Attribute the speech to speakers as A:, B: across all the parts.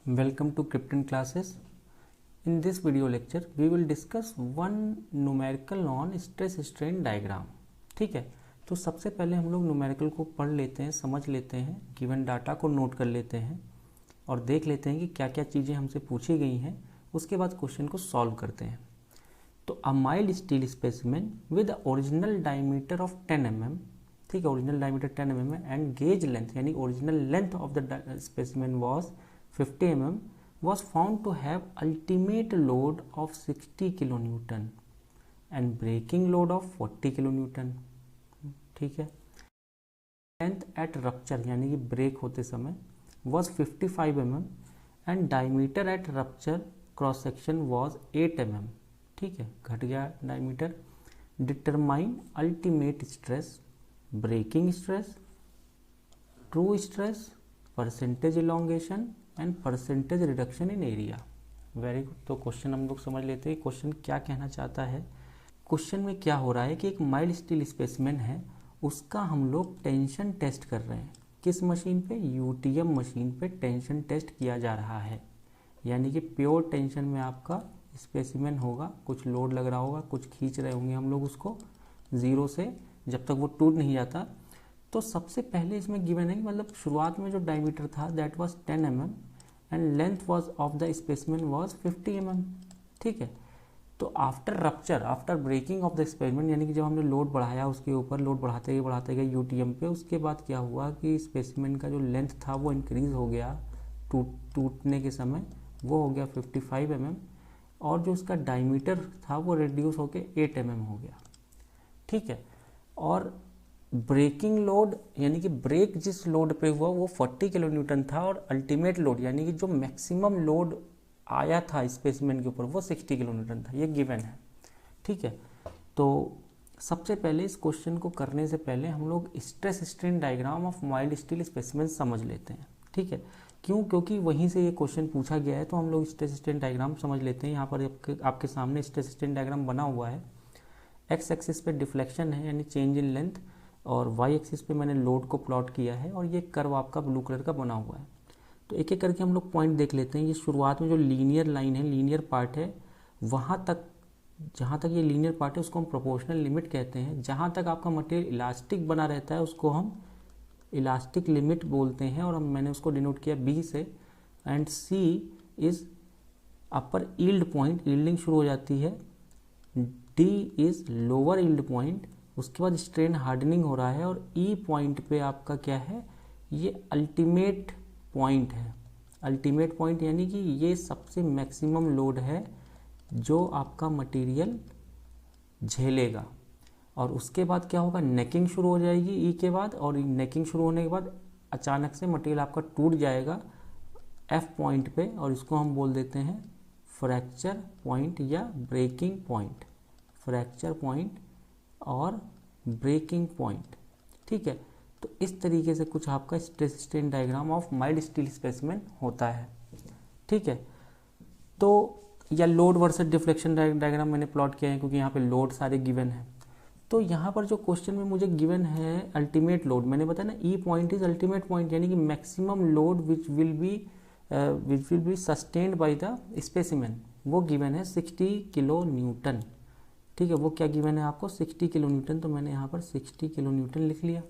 A: Welcome to Krypton classes. In this video lecture, we will discuss one numerical on stress strain diagram. ठीक है, तो सबसे पहले हम लोग न्यूमेरिकल को पढ़ लेते हैं, समझ लेते हैं, गिवन डाटा को नोट कर लेते हैं और देख लेते हैं कि क्या क्या चीज़ें हमसे पूछी गई हैं. उसके बाद क्वेश्चन को सॉल्व करते हैं. तो a mild steel specimen with original diameter of 10 mm, ठीक है, ओरिजिनल डायमीटर 10 mm है एंड गेज लेंथ यानी original length of the specimen was 50 mm was found to have ultimate load of 60 kilonewton and breaking load of 40 kilonewton. ठीक है. Length at rupture यानी कि break होते समय was 55 mm and diameter at rupture cross section was 8 mm. ठीक है, घट गया diameter. Determine ultimate stress, breaking stress, true stress, percentage elongation and percentage reduction in area. Very good. तो question हम लोग समझ लेते हैं क्वेश्चन क्या कहना चाहता है. क्वेश्चन में क्या हो रहा है कि एक माइल्ड स्टील स्पेसिमेन है, उसका हम लोग टेंशन टेस्ट कर रहे हैं. किस मशीन पे? यूटीएम मशीन पे टेंशन टेस्ट किया जा रहा है. यानी कि प्योर टेंशन में आपका स्पेसिमेन होगा, कुछ लोड लग रहा होगा, कुछ खींच रहे होंगे हम लोग उसको ज़ीरो से जब तक वो टूट नहीं जाता. तो सबसे पहले इसमें गिवन है कि मतलब शुरुआत में जो डायमीटर था that was 10 mm and length was of the specimen was 50 mm. ठीक है. तो after rupture, after breaking of the specimen यानी कि जब हमने लोड बढ़ाया उसके ऊपर, लोड बढ़ाते गए यूटीएम पे, उसके बाद क्या हुआ कि स्पेसिमेन का जो लेंथ था वो इंक्रीज हो गया. टूटने के समय वो हो गया 55 mm और जो उसका डायमीटर था वो रिड्यूस होकर 8 mm हो गया. ठीक है. और ब्रेकिंग लोड यानी कि ब्रेक जिस लोड पे हुआ वो 40 किलोन्यूटन था और अल्टीमेट लोड यानी कि जो मैक्सिमम लोड आया था स्पेसिमेन के ऊपर वो 60 किलोन्यूटन था. ये गिवन है. ठीक है. तो सबसे पहले इस क्वेश्चन को करने से पहले हम लोग stress strain diagram of mild steel specimen समझ लेते हैं. ठीक है. क्यों? क्योंकि वहीं से ये क्वेश्चन पूछा गया है, तो हम लोग स्ट्रेस स्ट्रेन डायग्राम समझ लेते हैं. यहाँ पर आपके सामने स्ट्रेस स्ट्रेन डायग्राम बना हुआ है. एक्स एक्सिस पे डिफ्लेक्शन है यानी चेंज इन लेंथ और वाई एक्सिस पे मैंने लोड को प्लॉट किया है और ये कर्व आपका ब्लू कलर का बना हुआ है. तो एक एक करके हम लोग पॉइंट देख लेते हैं. ये शुरुआत में जो लीनियर लाइन है, लीनियर पार्ट है, वहाँ तक जहाँ तक ये लीनियर पार्ट है उसको हम प्रोपोर्शनल लिमिट कहते हैं. जहाँ तक आपका मटेरियल इलास्टिक बना रहता है उसको हम इलास्टिक लिमिट बोलते हैं और मैंने उसको डिनोट किया बी से. And C is upper yield point, yielding शुरू हो जाती है. D is lower yield point, उसके बाद स्ट्रेन हार्डनिंग हो रहा है और ई पॉइंट पे आपका क्या है, ये अल्टीमेट पॉइंट है. अल्टीमेट पॉइंट यानी कि ये सबसे मैक्सिमम लोड है जो आपका मटेरियल झेलेगा. और उसके बाद क्या होगा, नेकिंग शुरू हो जाएगी ई के बाद, और नेकिंग शुरू होने के बाद अचानक से मटेरियल आपका टूट जाएगा एफ पॉइंट पे और इसको हम बोल देते हैं फ्रैक्चर पॉइंट या ब्रेकिंग पॉइंट. फ्रैक्चर पॉइंट और ब्रेकिंग पॉइंट. ठीक है. तो इस तरीके से कुछ आपका stress strain diagram of mild steel specimen होता है. ठीक है. तो या लोड वर्सेस डिफ्लेक्शन डायग्राम मैंने प्लॉट किया है क्योंकि यहाँ पे लोड सारे गिवन है. तो यहाँ पर जो क्वेश्चन में मुझे गिवन है अल्टीमेट लोड, मैंने बताया ना ई पॉइंट इज अल्टीमेट पॉइंट यानी कि maximum load which will be sustained by the specimen, वो गिवन है 60 किलो न्यूटन. ठीक है. वो क्या गिवन है आपको, 60 किलो न्यूटन. तो मैंने यहाँ पर 60 किलो न्यूटन लिख लिया.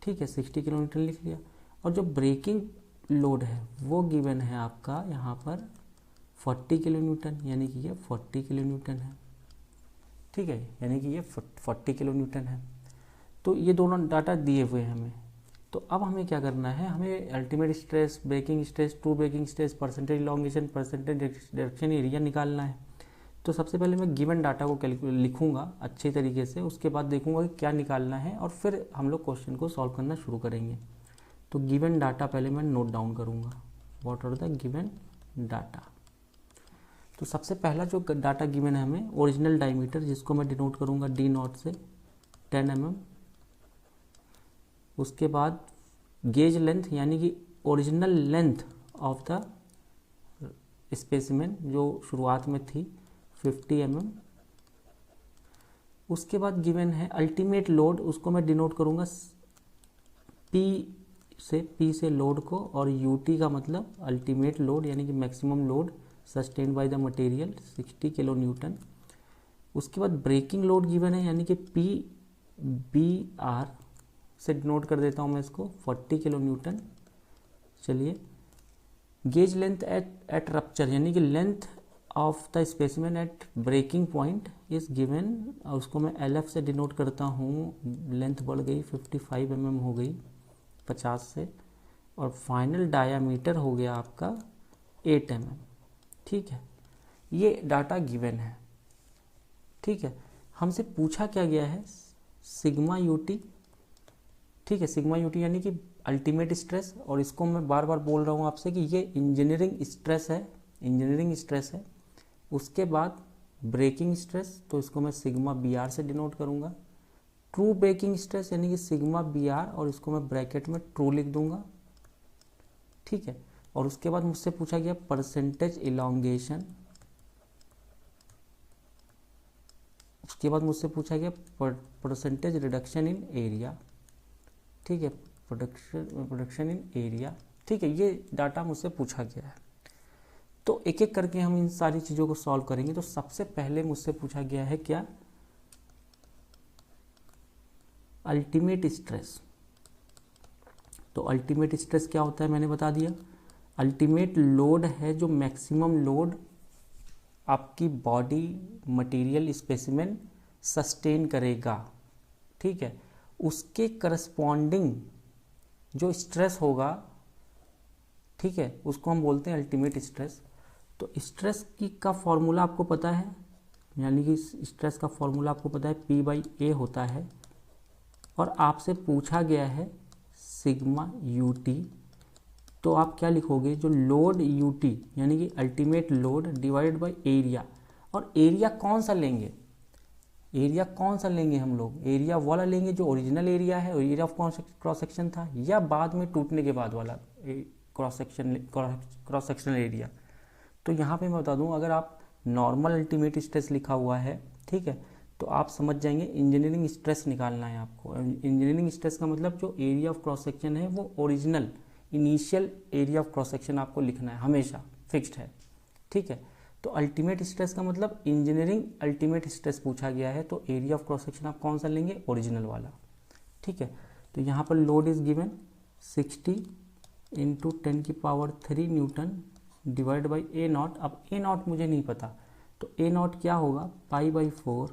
A: ठीक है, 60 किलो न्यूटन लिख लिया. और जो ब्रेकिंग लोड है वो गिवन है आपका यहाँ पर 40 किलो न्यूटन यानी कि ये 40 किलो न्यूटन है. ठीक है, यानी कि ये 40 किलो न्यूटन है. तो ये दोनों डाटा दिए हुए हैं हमें. तो अब हमें क्या करना है, हमें ultimate stress, breaking stress, true breaking stress, percentage elongation, percentage reduction area निकालना है. तो सबसे पहले मैं गिवन डाटा को लिखूंगा अच्छे तरीके से, उसके बाद देखूंगा कि क्या निकालना है और फिर हम लोग क्वेश्चन को सॉल्व करना शुरू करेंगे. तो गिवन डाटा पहले मैं नोट डाउन करूंगा. What are the given data. तो सबसे पहला जो डाटा गिवन है हमें, ओरिजिनल डायमीटर जिसको मैं डिनोट करूंगा डी नॉट से 10 mm. उसके बाद गेज लेंथ यानी कि original length of the specimen जो शुरुआत में थी 50 mm. उसके बाद गिवन है अल्टीमेट लोड, उसको मैं डिनोट करूंगा पी से P से लोड को, और UT का मतलब अल्टीमेट लोड यानी कि maximum load sustained by the material 60 kilo Newton. उसके बाद ब्रेकिंग लोड गिवन है यानी कि PBR से डिनोट कर देता हूँ मैं इसको 40 किलो न्यूटन। चलिए, गेज लेंथ एट रप्चर यानी कि length of the specimen at breaking point is given, और उसको मैं LF से डिनोट करता हूँ। लेंथ बढ़ गई 55 mm हो गई 50 से, और फाइनल डायामीटर हो गया आपका 8 mm। ठीक है, ये डाटा गिवन है। ठीक है, हमसे पूछा क्या गया है, सिग्मा UT। ठीक है, सिग्मा UT यानी कि अल्टीमेट स्ट्रेस, और इसको मैं बार बार बोल रहा हूँ आपसे कि ये इंजीनियरिंग स्ट्रेस है, इंजीनियरिंग स्ट्रेस है। उसके बाद ब्रेकिंग स्ट्रेस, तो इसको मैं सिग्मा BR से डिनोट करूँगा। ट्रू ब्रेकिंग स्ट्रेस यानी कि सिग्मा BR, और इसको मैं ब्रैकेट में ट्रू लिख दूंगा। ठीक है, और उसके बाद मुझसे पूछा गया परसेंटेज इलॉन्गेशन। उसके बाद मुझसे पूछा गया परसेंटेज रिडक्शन इन एरिया। ठीक है, प्रोडक्शन इन एरिया। ठीक है, ये डाटा मुझसे पूछा गया है। तो एक एक करके हम इन सारी चीज़ों को सॉल्व करेंगे। तो सबसे पहले मुझसे पूछा गया है क्या, अल्टीमेट स्ट्रेस। तो अल्टीमेट स्ट्रेस क्या होता है मैंने बता दिया। अल्टीमेट लोड है जो मैक्सिमम लोड आपकी बॉडी मटेरियल स्पेसिमेन सस्टेन करेगा। ठीक है, उसके करस्पॉन्डिंग जो स्ट्रेस होगा, ठीक है, उसको हम बोलते हैं अल्टीमेट स्ट्रेस। तो स्ट्रेस का फॉर्मूला आपको पता है, यानी कि स्ट्रेस का फॉर्मूला आपको पता है P/A होता है, और आपसे पूछा गया है सिग्मा UT। तो आप क्या लिखोगे, जो लोड UT यानी कि ultimate load divided by area. और एरिया कौन सा लेंगे, एरिया कौन सा लेंगे हम लोग, एरिया वाला लेंगे जो ओरिजिनल एरिया है, एरिया ऑफ क्रॉस सेक्शन था, या बाद में टूटने के बाद वाला क्रॉस सेक्शनल एरिया। तो यहाँ पे मैं बता दूँ, अगर आप नॉर्मल अल्टीमेट स्ट्रेस लिखा हुआ है, ठीक है, तो आप समझ जाएंगे इंजीनियरिंग स्ट्रेस निकालना है आपको। इंजीनियरिंग स्ट्रेस का मतलब जो एरिया ऑफ क्रॉस सेक्शन है वो original initial area of cross section आपको लिखना है, हमेशा फिक्स्ड है। ठीक है, तो अल्टीमेट स्ट्रेस का मतलब इंजीनियरिंग अल्टीमेट स्ट्रेस पूछा गया है, तो एरिया ऑफ क्रॉस सेक्शन आप कौन सा लेंगे, ओरिजिनल वाला। ठीक है, तो यहाँ पर load is given 60 × 10⁻³ Newton divide by A0। अब A0 मुझे नहीं पता, तो A0 क्या होगा, π/4,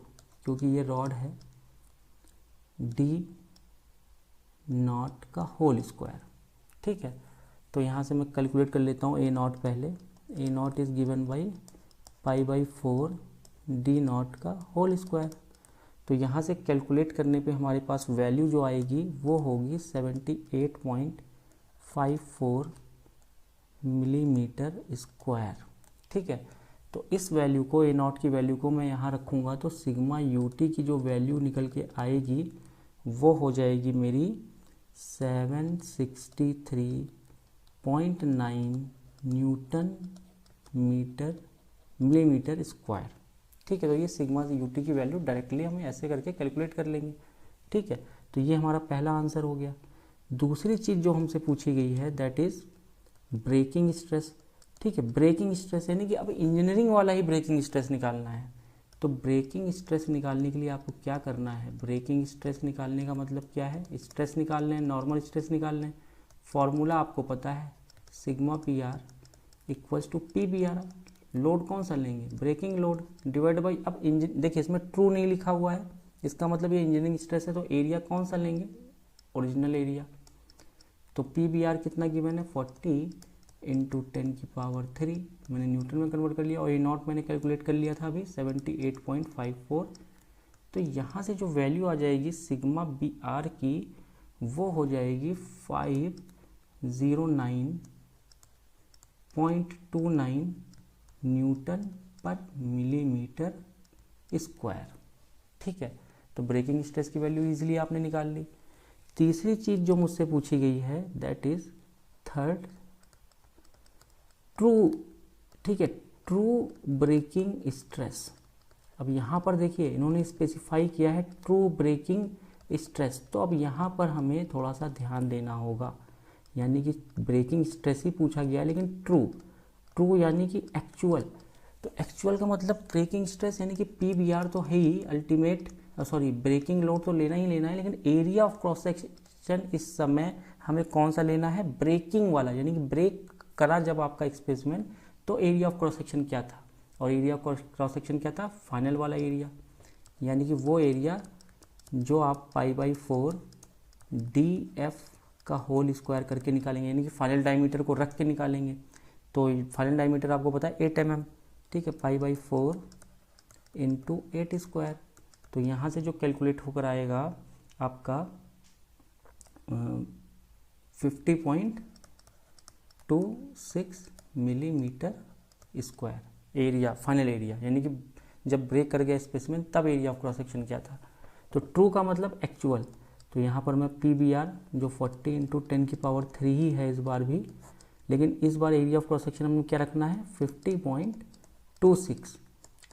A: क्योंकि ये रॉड है, D0 का होल स्क्वायर। ठीक है, तो यहाँ से मैं कैलकुलेट कर लेता हूँ A0 पहले। A0 is given by π/4 D0 का होल स्क्वायर। तो यहाँ से कैलकुलेट करने पे हमारे पास वैल्यू जो आएगी वो होगी 78.54 मिलीमीटर स्क्वायर। ठीक है, तो इस वैल्यू को, A0 की वैल्यू को मैं यहाँ रखूँगा, तो सिग्मा UT की जो वैल्यू निकल के आएगी वो हो जाएगी मेरी 763.9 न्यूटन मिलीमीटर स्क्वायर। ठीक है, तो ये सिग्मा UT की वैल्यू डायरेक्टली हम ऐसे करके कैलकुलेट कर लेंगे। ठीक है, तो ये हमारा पहला आंसर हो गया। दूसरी चीज़ जो हमसे पूछी गई है दैट इज़ ब्रेकिंग स्ट्रेस। ठीक है, ब्रेकिंग स्ट्रेस यानी कि अब इंजीनियरिंग वाला ही ब्रेकिंग स्ट्रेस निकालना है। तो ब्रेकिंग स्ट्रेस निकालने के लिए आपको क्या करना है, ब्रेकिंग स्ट्रेस निकालने का मतलब क्या है, स्ट्रेस निकालने हैं, नॉर्मल स्ट्रेस निकालने हैं। फॉर्मूला आपको पता है, sigma PR equals to PBR। Load कौन सा लेंगे, ब्रेकिंग लोड डिवाइड बाई, अब इंजन देखिए इसमें ट्रू नहीं लिखा हुआ है, इसका मतलब ये इंजीनियरिंग स्ट्रेस है, तो एरिया कौन सा लेंगे, ओरिजिनल एरिया। तो PBR कितना गिवन है, 40 × 10⁻³ मैंने न्यूटन में कन्वर्ट कर लिया, और A0 मैंने कैलकुलेट कर लिया था अभी 78.54। तो यहाँ से जो वैल्यू आ जाएगी सिग्मा BR की वो हो जाएगी 509.29 न्यूटन पर मिलीमीटर स्क्वायर। ठीक है, तो ब्रेकिंग स्ट्रेस की वैल्यू इजीली आपने निकाल ली। तीसरी चीज़ जो मुझसे पूछी गई है दैट इज थर्ड, ट्रू। ठीक है, ट्रू ब्रेकिंग स्ट्रेस। अब यहाँ पर देखिए इन्होंने स्पेसिफाई किया है ट्रू ब्रेकिंग स्ट्रेस, तो अब यहाँ पर हमें थोड़ा सा ध्यान देना होगा यानी कि ब्रेकिंग स्ट्रेस ही पूछा गया है, लेकिन ट्रू यानी कि एक्चुअल। तो एक्चुअल का मतलब ब्रेकिंग स्ट्रेस यानी कि PBR तो है ही, अल्टीमेट ब्रेकिंग लोड तो लेना ही लेना है, लेकिन एरिया ऑफ क्रॉस सेक्शन इस समय हमें कौन सा लेना है, ब्रेकिंग वाला, यानी कि ब्रेक करा जब आपका स्पेसिमेन तो एरिया ऑफ क्रॉस सेक्शन क्या था, और एरिया ऑफ क्रॉस सेक्शन क्या था, फाइनल वाला एरिया, यानी कि वो एरिया जो आप π/4 DF का होल स्क्वायर करके निकालेंगे, यानी कि फाइनल डायमीटर को रख के निकालेंगे। तो फाइनल डायमीटर आपको पता है 8 mm, ठीक है, π/4 × 8 स्क्वायर। तो यहाँ से जो कैलकुलेट होकर आएगा आपका 50.26 millimetre square area, final area, यानी कि जब ब्रेक कर गया स्पेसिमेन तब एरिया ऑफ क्रॉस सेक्शन क्या था। तो ट्रू का मतलब एक्चुअल। तो यहाँ पर मैं PBR जो 40 × 10⁻³ ही है इस बार भी, लेकिन इस बार एरिया ऑफ क्रॉस सेक्शन हमें क्या रखना है, 50.26,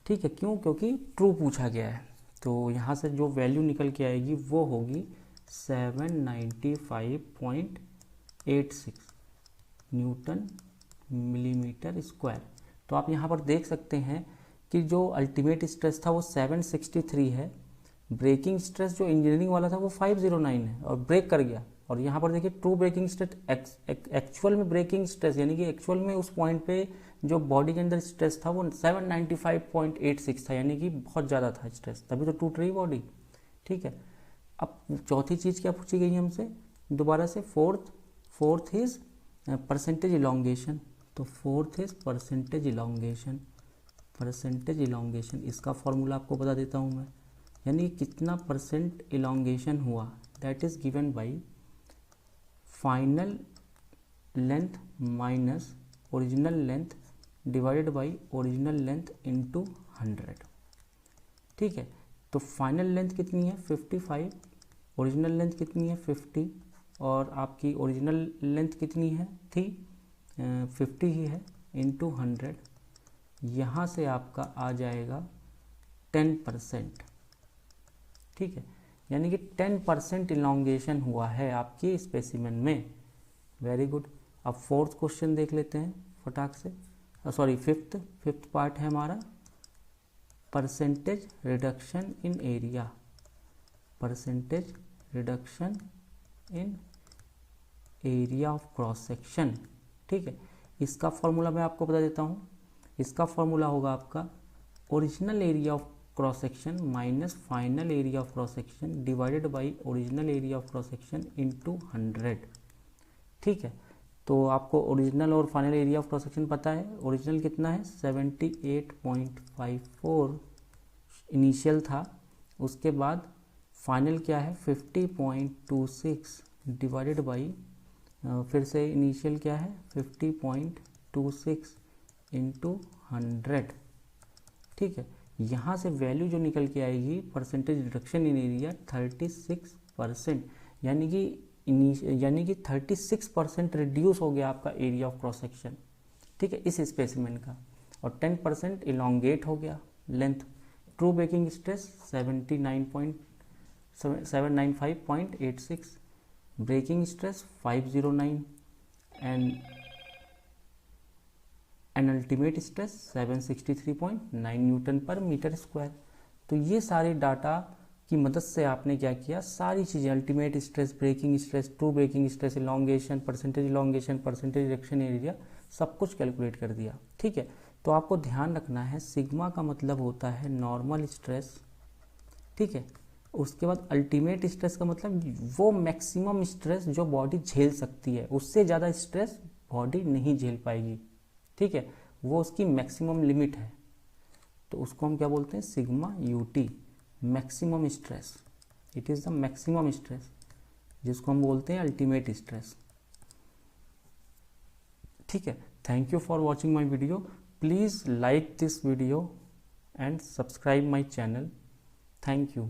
A: ठीक है। क्यों, क्योंकि ट्रू पूछा गया है। तो यहाँ से जो वैल्यू निकल के आएगी वो होगी 795.86 न्यूटन मिलीमीटर स्क्वायर। तो आप यहाँ पर देख सकते हैं कि जो अल्टीमेट स्ट्रेस था वो 763 है, ब्रेकिंग स्ट्रेस जो इंजीनियरिंग वाला था वो 509 है और ब्रेक कर गया। और यहाँ पर देखिए ट्रू ब्रेकिंग स्ट्रेस, एक्चुअल में ब्रेकिंग स्ट्रेस यानी कि एक्चुअल में उस पॉइंट पे जो बॉडी के अंदर स्ट्रेस था वो 795.86 था, यानी कि बहुत ज़्यादा था स्ट्रेस, तभी तो टूट रही बॉडी, ठीक है। अब चौथी चीज़ क्या पूछी गई हमसे दोबारा से, फोर्थ इज परसेंटेज इलोंगेशन। तो फोर्थ इज परसेंटेज इलोंगेशन, इसका फॉर्मूला आपको बता देता हूँ मैं, यानी कितना परसेंट इलोंगेशन हुआ, that is given by final length minus original length divided by original length into 100, ठीक है। तो फाइनल लेंथ कितनी है 55, ओरिजिनल लेंथ कितनी है 50, और आपकी ओरिजिनल लेंथ कितनी है थी 50 ही है, इंटू 100, यहाँ से आपका आ जाएगा 10%, ठीक है, यानी कि 10% इलोंगेशन हुआ है आपकी स्पेसिमेन में। Very good. अब फोर्थ क्वेश्चन देख लेते हैं फटाक से, फिफ्थ पार्ट है हमारा, percentage reduction in area, percentage reduction in area of cross section, ठीक है। इसका फॉर्मूला मैं आपको बता देता हूँ, इसका फॉर्मूला होगा आपका original area of cross section minus final area of cross section divided by original area of cross section into 100, ठीक है। तो आपको ओरिजिनल और final area of cross section पता है, ओरिजिनल कितना है 78.54 इनिशियल था, उसके बाद फाइनल क्या है 50.26 डिवाइडेड बाई फिर से इनिशियल क्या है 50.26 इंटू 100, ठीक है। यहाँ से वैल्यू जो निकल के आएगी परसेंटेज रिडक्शन इन एरिया 36%, यानी कि 36% रिड्यूस हो गया आपका एरिया ऑफ क्रॉस सेक्शन, ठीक है, इस स्पेसिमेन का, और 10% इलोंगेट हो गया length. True breaking stress 795.86, breaking stress 509 and ultimate stress 763.9 newton पर मीटर स्क्वायर। तो ये सारे डाटा की मदद से आपने क्या किया, सारी चीज़ें ultimate stress, breaking stress, true breaking stress, elongation, percentage reduction area, सब कुछ कैलकुलेट कर दिया, ठीक है। तो आपको ध्यान रखना है सिग्मा का मतलब होता है नॉर्मल स्ट्रेस, ठीक है। उसके बाद अल्टीमेट स्ट्रेस का मतलब वो मैक्सिमम स्ट्रेस जो बॉडी झेल सकती है, उससे ज़्यादा स्ट्रेस बॉडी नहीं झेल पाएगी, ठीक है, वो उसकी मैक्सिमम लिमिट है। तो उसको हम क्या बोलते हैं, sigma UT, maximum stress, it is the maximum stress, जिसको हम बोलते हैं अल्टीमेट स्ट्रेस, ठीक है। Thank you for watching my video, please like this video and subscribe my channel, thank you.